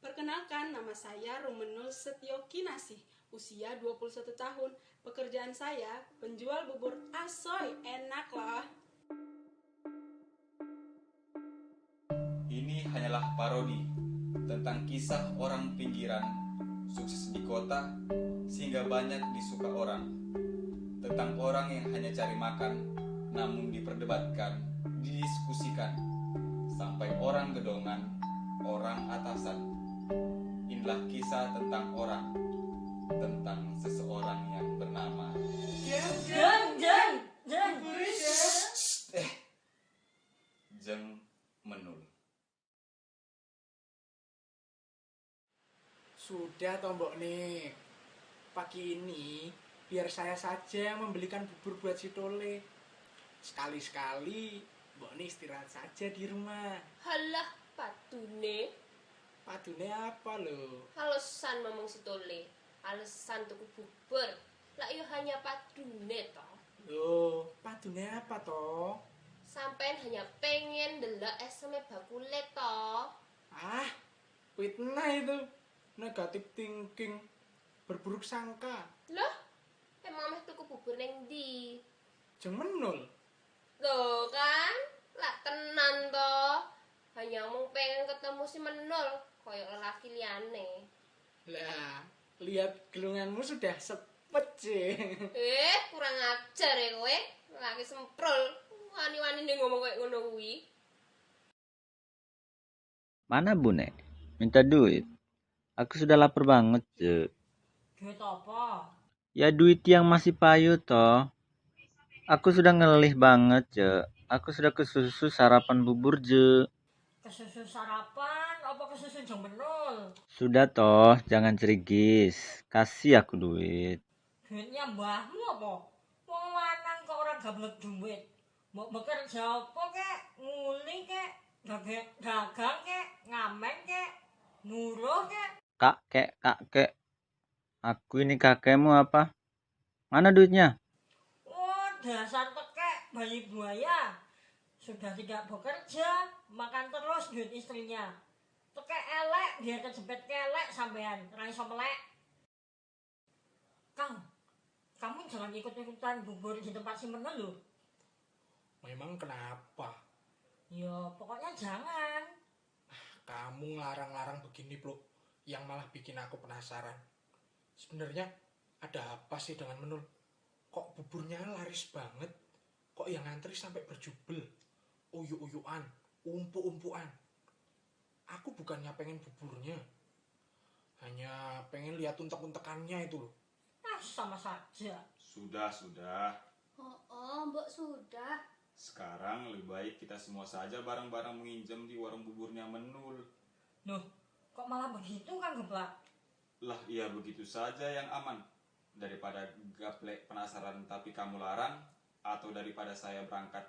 Perkenalkan, nama saya Rumenul Setiokinasih, usia 21 tahun. Pekerjaan saya penjual bubur asoy, enak loh. Ini hanyalah parodi tentang kisah orang pinggiran sukses di kota sehingga banyak disuka orang. Tentang orang yang hanya cari makan namun diperdebatkan, didiskusikan sampai orang gedongan, orang atasan. Inilah kisah tentang orang, tentang seseorang yang bernama Jeng Menul. Sudah toh Mbok nih. Pagi ini biar saya saja yang membelikan bubur buat si Tole. Sekali-sekali Mbok nih istirahat saja di rumah. Halah, padune. Padune apa loh? Alasan ngomong si Tole. Alasan tuku bubur. Lah yo hanya padune toh. Loh, padune apa toh? Sampean hanya pengen delok eseme bakule toh. Ah, fitnah itu. Negatif thinking. Berburuk sangka. Loh, emang meh tuku bubur ning ndi? Jeng Menul. Loh kan, lah tenan toh. Hanya mau pengen ketemu si Menul, koyo lelaki liyane. Lah, lihat gelunganmu sudah sepet sih. Kurang ajar ya kowe. Lelaki semprol. Wani-wani ning ngomong koyo ngono kuwi. Mana Bu Nek? Minta duit. Aku sudah lapar banget, Cek. Duit apa? Ya duit yang masih payu toh. Aku sudah ngelih banget, Cek. Aku sudah kesusu sarapan bubur, Cek. Kesusu sarapan apa kesusu Jeng Menul? Sudah toh, jangan cerigis. Kasih aku duit. Duitnya mbahmu apa? Wong lanang kok ora gablek duit. Mau bekerja apa kek? Nguli kek? Dagang kek? Ngamen kek? Nuruh kek? Kakek. Aku ini kakekmu apa? Mana duitnya? Wah, dasar tekek bayi buaya. Sudah tidak bekerja, makan terus duit istrinya. Tekek elek, dia kejepit kelek sampean, ora iso melek. Kang, kamu jangan ikut-ikutan bubur di tempat si Menel lho. Memang kenapa? Ya, pokoknya jangan. Kamu ngelarang-larang begini, Bro, yang malah bikin aku penasaran. Sebenarnya ada apa sih dengan Menul? Kok buburnya laris banget? Kok yang ngantri sampai berjubel? Uyuk-uyukan, umpu-umpuan. Aku bukannya pengen buburnya. Hanya pengen lihat untek-untekannya itu loh. Ah, sama saja. Sudah. Oh, Mbok sudah. Sekarang lebih baik kita semua saja bareng-bareng menginjem di warung buburnya Menul. Loh, kok malah begitu kan Geblak? Lah iya begitu saja yang aman. Daripada gaplek penasaran tapi kamu larang, atau daripada saya berangkat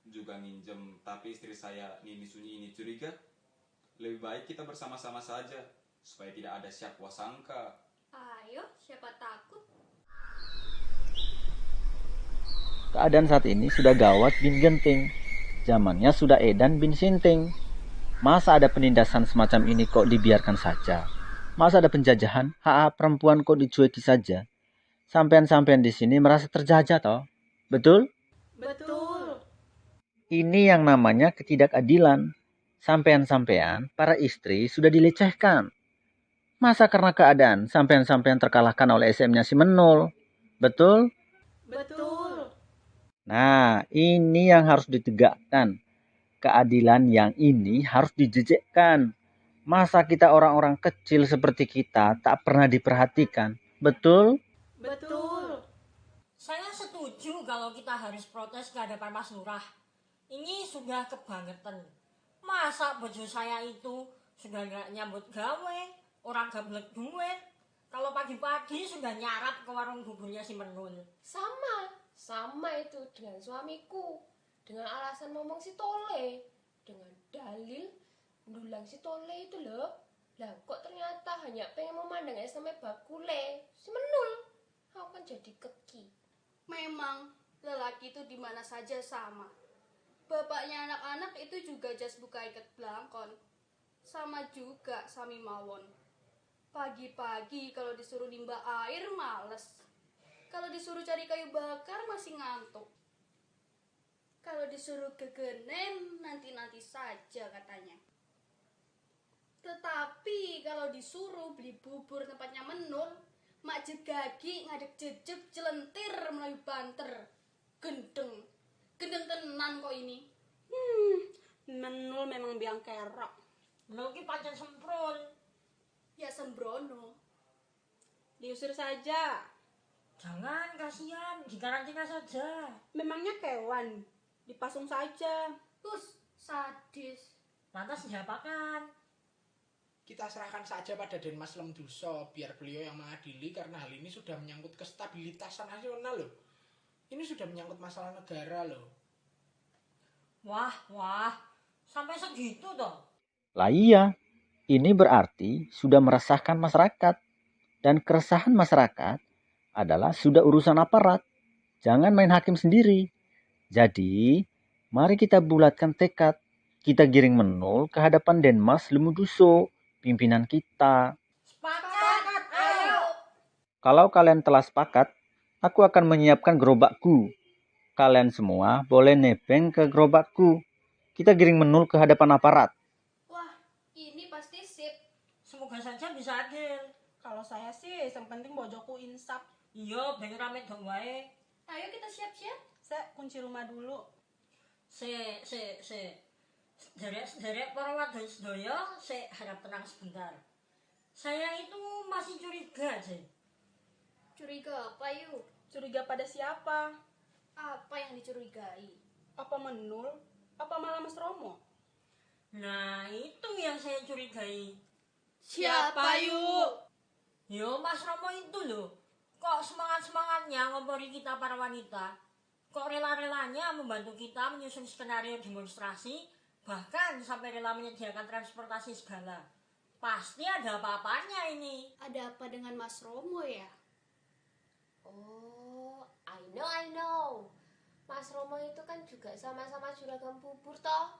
juga nginjem tapi istri saya ini sunyi ini curiga, lebih baik kita bersama-sama saja supaya tidak ada syakwa sangka. Ayo, siapa takut? Keadaan saat ini sudah gawat bin genting. Zamannya sudah edan bin sinting. Masa ada penindasan semacam ini kok dibiarkan saja? Masa ada penjajahan hak perempuan kok dicueki saja? Sampean-sampean di sini merasa terjajah toh? Betul? Betul. Ini yang namanya ketidakadilan. Sampean-sampean, para istri sudah dilecehkan. Masa karena keadaan sampean-sampean terkalahkan oleh SM-nya si Menul? Betul? Betul. Nah, ini yang harus ditegakkan. Keadilan yang ini harus dijejekkan. Masa kita orang-orang kecil seperti kita tak pernah diperhatikan? Betul? Betul. Saya setuju kalau kita harus protes ke hadapan Mas Lurah. Ini sudah kebangetan. Masa bojo saya itu sudah nggak nyambut gawe, orang gablek duit. Kalau pagi-pagi sudah nyarap ke warung buburnya si Menul. Sama itu dengan suamiku. Dengan alasan ngomong si Tole. Dengan dalil ndulang si Tole itu loh. Lah kok ternyata hanya pengen memandang sama bakule si Menul. Aku kan jadi keki. Memang lelaki itu di mana saja sama. Bapaknya anak-anak itu juga jas buka ikat belangkon. Sama juga Sami Mawon. Pagi-pagi kalau disuruh nimba air males. Kalau disuruh cari kayu bakar masih ngantuk. Kalau disuruh gegenen nanti-nanti saja katanya. Tetapi kalau disuruh beli bubur tempatnya Menul, mak gagi ngadek jejek jelentir melayu banter. Gendeng. Gendeng tenan kok ini. Menul memang biang kerok. Menul ki pancen semprun. Ya sembrono. Diusir saja. Jangan, kasihan, dikarantina saja. Memangnya kewan. Dipasung saja. Sadis. Lantas diapakan? Kita serahkan saja pada Denmas Lemduso biar beliau yang mengadili karena hal ini sudah menyangkut kestabilitasan nasional loh. Ini sudah menyangkut masalah negara loh. Wah, sampai segitu toh. Lah iya, ini berarti sudah meresahkan masyarakat. Dan keresahan masyarakat adalah sudah urusan aparat. Jangan main hakim sendiri. Jadi, mari kita bulatkan tekad. Kita giring Menul ke hadapan Denmas Lemuduso, pimpinan kita. Sepakat, ayo. Kalau kalian telah sepakat, aku akan menyiapkan gerobakku. Kalian semua boleh nebeng ke gerobakku. Kita giring Menul ke hadapan aparat. Wah, ini pasti sip. Semoga saja bisa adil. Kalau saya sih, yang penting bojoku insaf. Iya, ben rame dong wae. Ayo kita siap-siap. Saya kunci rumah dulu. Se. Derek para wadon sedaya, harap tenang sebentar. Saya itu masih curiga, Je. Curiga apa yuk? Curiga pada siapa? Apa yang dicurigai? Apa Menul? Apa malah Mas Romo? Nah, itu yang saya curigai. Siapa yuk? Yo, Mas Romo itu loh. Kok semangat-semangatnya ngompori kita para wanita? Kok rela-relanya membantu kita menyusun skenario demonstrasi, bahkan sampai rela menyediakan transportasi segala. Pasti ada apa-apanya ini. Ada apa dengan Mas Romo ya? Oh, I know. Mas Romo itu kan juga sama-sama juragan bubur toh.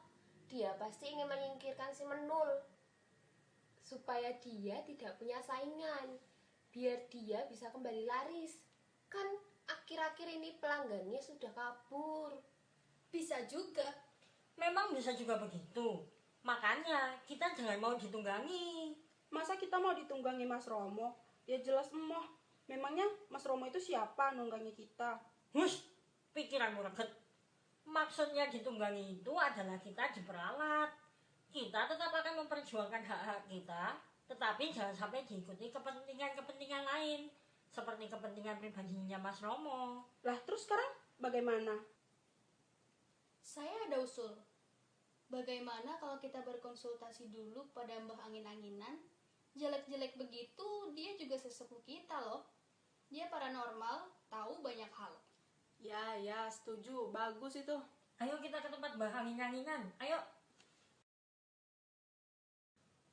Dia pasti ingin menyingkirkan si Menul. Supaya dia tidak punya saingan. Biar dia bisa kembali laris. Kan akhir-akhir ini pelanggannya sudah kabur. Bisa juga. Memang bisa juga begitu. Makanya kita jangan mau ditunggangi. Masa kita mau ditunggangi Mas Romo? Ya jelas emoh. Memangnya Mas Romo itu siapa nunggangi kita? Hush, pikiranmu reget. Maksudnya ditunggangi itu adalah kita diperalat. Kita tetap akan memperjuangkan hak-hak kita, tetapi jangan sampai diikuti kepentingan-kepentingan lain, seperti kepentingan pribadinya Mas Romo. Lah terus sekarang bagaimana? Saya ada usul. Bagaimana kalau kita berkonsultasi dulu pada Mbah Angin-Anginan? Jelek-jelek begitu, dia juga sesepuh kita loh. Dia paranormal, tahu banyak hal. Ya, setuju. Bagus itu. Ayo kita ke tempat Mbah Angin-Anginan, ayo.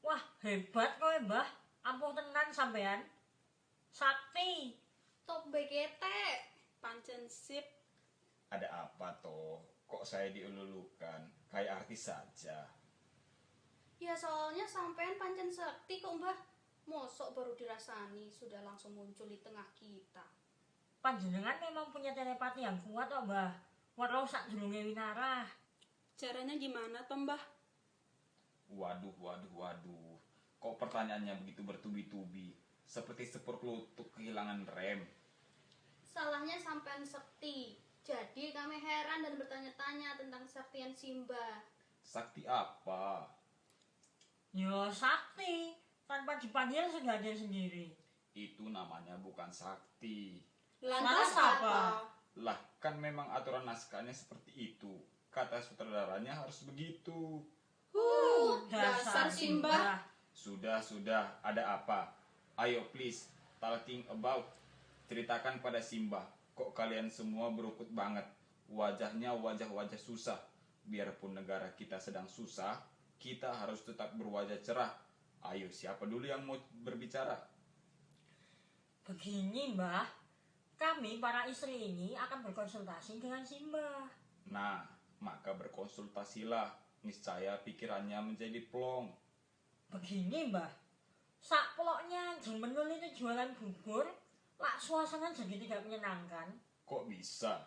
Wah, hebat kowe, Mbah. Ampuh tenan sampean. Sakti. Top BGT. Pancen sip. Ada apa toh? Kok saya dielulukan? Kayak artis saja. Ya soalnya sampean pancen sakti kok Mbah. Mosok baru dirasani sudah langsung muncul di tengah kita. Panjenengan memang punya telepati yang kuat toh, Mbah. Walau sak durunge winarah. Caranya gimana toh Mbah? Waduh. Kok pertanyaannya begitu bertubi-tubi? Seperti sepur kelutuk kehilangan rem. Salahnya sampean sakti. Jadi kami heran dan bertanya-tanya tentang kesaktian Simba. Sakti apa? Yo sakti. Tanpa dipanggil sudah hadir sendiri. Itu namanya bukan sakti. Lantas apa? Lah, kan memang aturan naskahnya seperti itu. Kata sutradaranya harus begitu. Dasar Simba. Sudah, ada apa? Ayo please, talking about. Ceritakan pada Simba, kok kalian semua berukut banget. Wajahnya wajah-wajah susah. Biarpun negara kita sedang susah, kita harus tetap berwajah cerah. Ayo, siapa dulu yang mau berbicara? Begini, Mbah. Kami para istri ini akan berkonsultasi dengan Simba. Nah, maka berkonsultasilah. Niscaya pikirannya menjadi plong. Begini mbah, sak peloknya Jeng Menul itu jualan bubur, lak suasana jadi tidak menyenangkan. Kok bisa?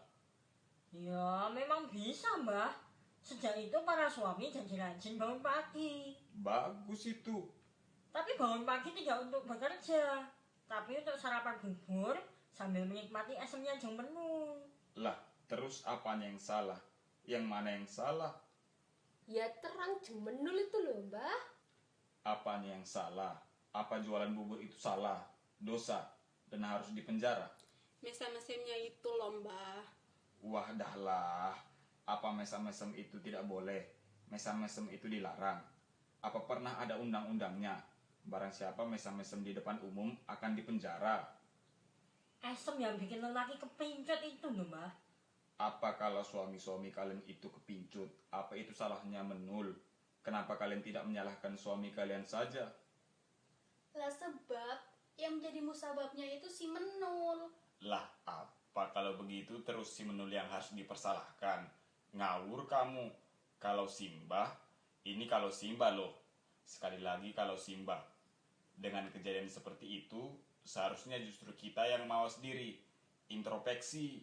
Ya memang bisa mbah. Sejak itu para suami jadi rajin bangun pagi. Bagus itu. Tapi bangun pagi tidak untuk bekerja, tapi untuk sarapan bubur sambil menikmati asamnya Jeng Menul. Lah, terus apanya yang salah? Yang mana yang salah? Ya terang Jeng Menul itu loh mbah. Apanya yang salah? Apa jualan bubur itu salah? Dosa? Dan harus dipenjara? Mesem-mesemnya itu loh, Mbah. Wah dahlah, apa mesem-mesem itu tidak boleh? Mesem-mesem itu dilarang. Apa pernah ada undang-undangnya? Barang siapa mesem-mesem di depan umum akan dipenjara. Asam yang bikin lelaki kepincut itu loh mbah. Apa kalau suami-suami kalian itu kepincut? Apa itu salahnya Menul? Kenapa kalian tidak menyalahkan suami kalian saja? Lah sebab yang menjadi musababnya itu si Menul. Lah apa kalau begitu terus si Menul yang harus dipersalahkan? Ngawur kamu. Kalau Simbah, ini kalau Simbah loh. Sekali lagi kalau Simbah. Dengan kejadian seperti itu, seharusnya justru kita yang mawas diri. Introspeksi.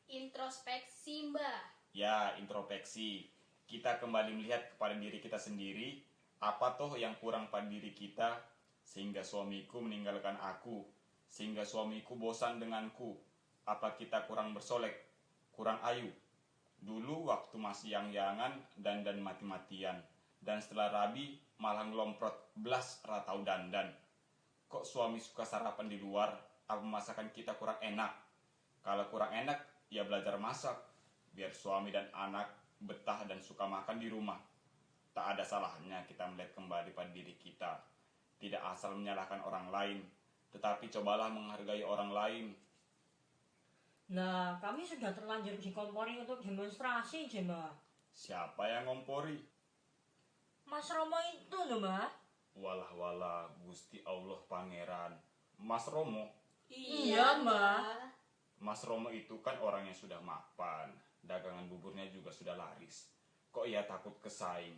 Introspeksi mbah. Ya, introspeksi. Kita kembali melihat kepada diri kita sendiri. Apa toh yang kurang pada diri kita, sehingga suamiku meninggalkan aku, sehingga suamiku bosan denganku. Apa kita kurang bersolek, kurang ayu? Dulu waktu masih yang-yangan dan mati-matian, dan setelah rabi malah ngelomprot blas ratau dandan. Kok suami suka sarapan di luar? Apa masakan kita kurang enak? Kalau kurang enak, ya belajar masak, biar suami dan anak betah dan suka makan di rumah. Tak ada salahnya kita melihat kembali pada diri kita. Tidak asal menyalahkan orang lain, tetapi cobalah menghargai orang lain. Nah, kami sudah terlanjur dikompori untuk demonstrasi, Jema. Siapa yang ngompori? Mas Romo itu loh, Mbak. Walah Gusti Allah Pangeran. Mas Romo? Iya, Mbak. Mas Romo itu kan orang yang sudah mapan. Dagangan buburnya juga sudah laris. Kok ia takut kesaing?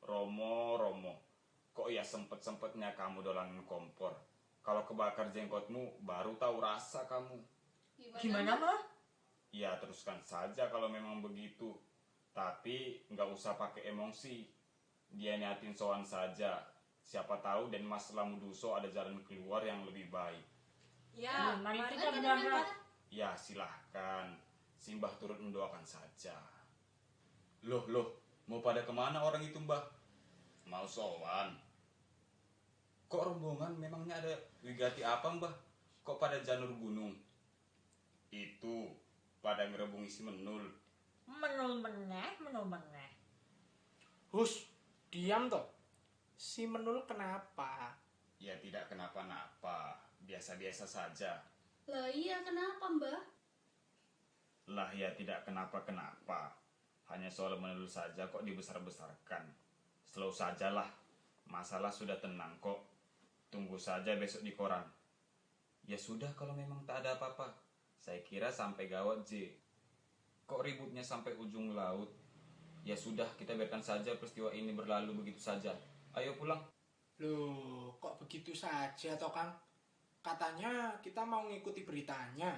Romo, kok ia sempet-sempetnya kamu dolanan kompor? Kalau kebakar jenggotmu, baru tahu rasa kamu. Gimana, Mbak? Ya teruskan saja kalau memang begitu. Tapi nggak usah pakai emosi. Dia niatin sowan saja. Siapa tahu dan Mas Lamuduso ada jalan keluar yang lebih baik. Ya, Mari mari kita kita berangkat. Ya silahkan. Simbah turut mendoakan saja. Loh, mau pada kemana orang itu mbah? Mau sowan? Kok rombongan memangnya ada wigati apa mbah? Kok pada janur gunung? Itu pada ngerebungi si Menul. Menul meneh. Hus, diam toh. Si Menul kenapa? Ya tidak kenapa-napa, biasa-biasa saja. Lah iya kenapa mbah? Lah ya tidak kenapa-kenapa. Hanya soal Menul saja kok dibesar-besarkan. Slow sajalah. Masalah sudah tenang kok. Tunggu saja besok di koran. Ya sudah kalau memang tak ada apa-apa. Saya kira sampai gawat J. Kok ributnya sampai ujung laut? Ya sudah kita biarkan saja peristiwa ini berlalu begitu saja. Ayo pulang. Loh, kok begitu saja toh Kang? Katanya kita mau ngikuti beritanya.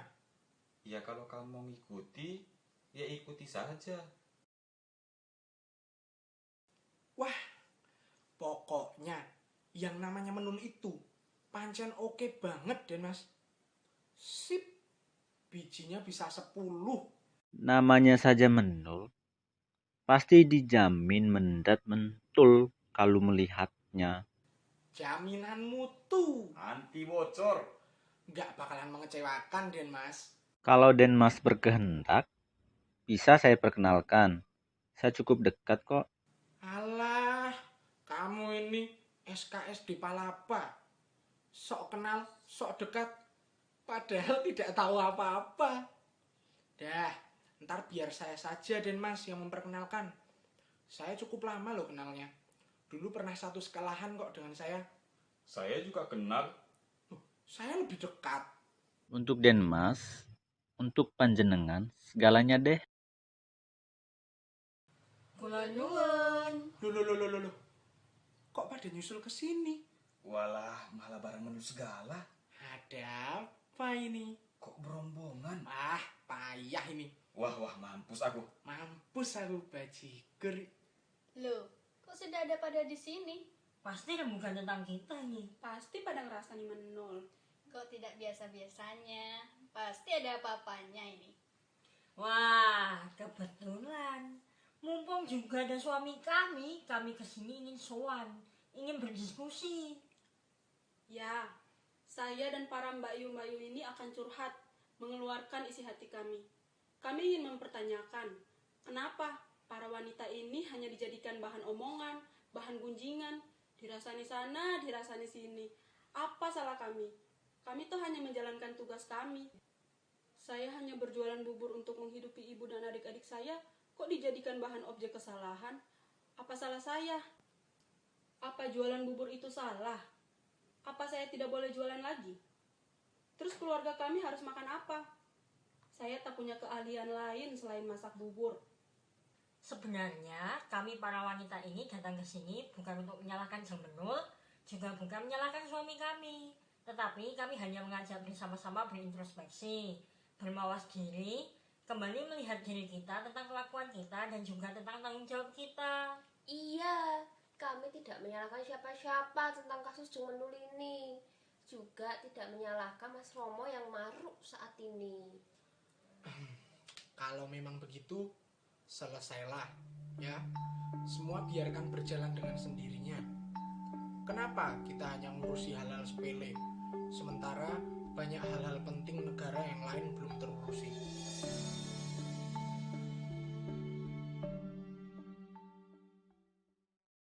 Ya kalau kamu mau ngikuti, ya ikuti saja. Wah, pokoknya yang namanya Menul itu pancen oke banget deh mas. Sip, bijinya bisa 10. Namanya saja Menul, pasti dijamin mendat mentul kalau melihatnya. Jaminan mutu. Anti bocor. Nggak bakalan mengecewakan Den Mas. Kalau Den Mas berkehendak, bisa saya perkenalkan. Saya cukup dekat kok. Alah, kamu ini SKS di Palapa. Sok kenal, sok dekat. Padahal tidak tahu apa-apa. Dah, ntar biar saya saja Den Mas yang memperkenalkan. Saya cukup lama loh kenalnya. Dulu pernah satu sekolahan kok dengan saya. Saya juga kenal. Saya lebih dekat. Untuk Den Mas, untuk panjenengan, segalanya deh. Kula nyuwun. Loh. kok pada nyusul ke sini? Walah, malah bareng Menul segala. Ada apa ini? Kok berombongan? Ah, payah ini. Wah, mampus aku. Mampus aku bajigur. Loh, kok sudah ada pada di sini? Pasti rembukan tentang kita nih. Pasti pada ngerasani menul. Kok tidak biasa-biasanya? Pasti ada apa-apanya ini. Wah, kebetulan. Mumpung juga ada suami kami kesini ingin sowan, ingin berdiskusi. Ya, saya dan para mbak-yu ini akan curhat, mengeluarkan isi hati kami. Kami ingin mempertanyakan, kenapa para wanita ini hanya dijadikan bahan omongan, bahan gunjingan, dirasani sana, dirasani sini. Apa salah kami? Kami tuh hanya menjalankan tugas kami. Saya hanya berjualan bubur untuk menghidupi ibu dan adik-adik saya, kok dijadikan bahan objek kesalahan? Apa salah saya? Apa jualan bubur itu salah? Apa saya tidak boleh jualan lagi? Terus keluarga kami harus makan apa? Saya tak punya keahlian lain selain masak bubur. Sebenarnya kami para wanita ini datang ke sini bukan untuk menyalahkan Jang Menul, juga bukan menyalahkan suami kami. Tetapi kami hanya mengajak bersama-sama berintrospeksi, bermawas diri, kembali melihat diri kita tentang kelakuan kita dan juga tentang tanggung jawab kita. Iya, kami tidak menyalahkan siapa-siapa tentang kasus Jeng Menul ini. Juga tidak menyalahkan Mas Romo yang maruk saat ini. Kalau memang begitu, selesailah ya. Semua biarkan berjalan dengan sendirinya. Kenapa kita hanya ngurusi hal-hal sepele, sementara banyak hal-hal penting negara yang lain belum terurusi?